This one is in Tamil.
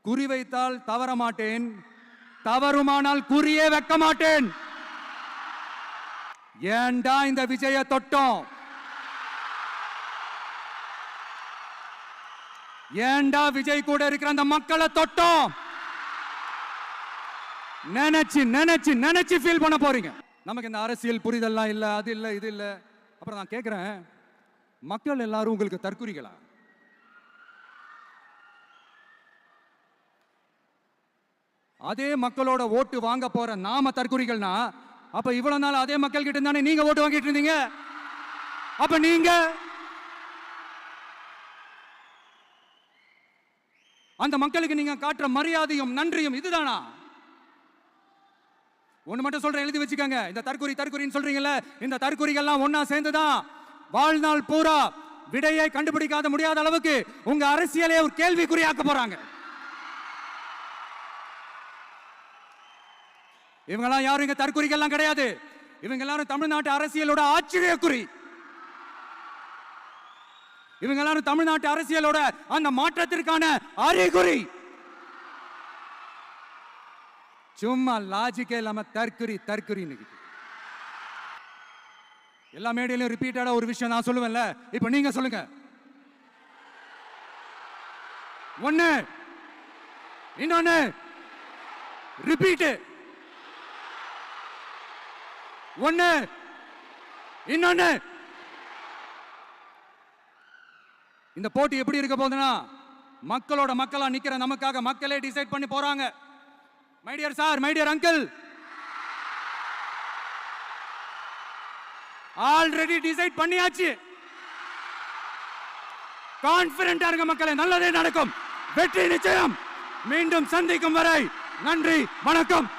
குறி வைத்தால் தவற மாட்டேன், தவறுமானால் குறியே வைக்க மாட்டேன். ஏண்டா இந்த விஜய தொட்டோம்? ஏண்டா விஜய் கூட இருக்கிற அந்த மக்களை தொட்டோம்? நினைச்சு நினைச்சு நினைச்சு ஃபீல் பண்ண போறீங்க. நமக்கு இந்த அரசியல் புரிதல்லாம் இல்ல, அது இல்ல, இது இல்ல. அப்புறம் நான் கேட்கிறேன், மக்கள் எல்லாரும் உங்களுக்கு தற்குறிகளா? அதே மக்களோட ஓட்டு வாங்க போற நாம தற்குறிகள்னா, அப்ப இவ்வளவு நாள் அதே மக்கள் கிட்ட தானே நீங்க ஓட்டு வாங்கிட்டு இருந்தீங்க. அப்ப நீங்க அந்த மக்களுக்கு நீங்க காட்டுற மரியாதையும் நன்றியும் இதுதானா? ஒண்ணு மட்டும் சொல்றேன், எழுதி வச்சுக்கோங்க. இந்த தற்குறின்னு சொல்றீங்கல்ல, இந்த தற்குறிகள்லாம் ஒன்னா சேர்ந்துதான் வாழ்நாள் பூரா விடையை கண்டுபிடிக்காத முடியாத அளவுக்கு உங்க அரசியலே ஒரு கேள்விக்குறியாக்க போறாங்க. இவங்கெல்லாம் யாரும் இங்க தற்குறிகள்லாம் கிடையாது. இவங்க எல்லாரும் தமிழ்நாட்டு அரசியலோட ஆச்சரியக்குறி. இவங்க எல்லாரும் தமிழ்நாட்டு அரசியலோட அந்த மாற்றத்திற்கான அறிகுறி. சும்மா லாஜிக்கே இல்லாம தற்குறி தற்குறி. எல்லா மேடையிலும் ரிப்பீட்டடா ஒரு விஷயம் நான் சொல்லுவேன்ல, இப்ப நீங்க சொல்லுங்க. ஒண்ணு, இன்னொன்னு, ரிப்பீட். ஒண்ணு, இன்னொன்னு. இந்த போட்டி எப்படி இருக்க போகுதுன்னா, மக்களோட மக்களா நிக்கிற நமக்காக மக்களே டிசைட் பண்ணி போறாங்க. My dear sir, my dear uncle, already decide பண்ணியாச்சு. கான்பிடென்டா இருக்க மக்களே, நல்லதே நடக்கும், வெற்றி நிச்சயம். மீண்டும் சந்திக்கும் வரை நன்றி, வணக்கம்.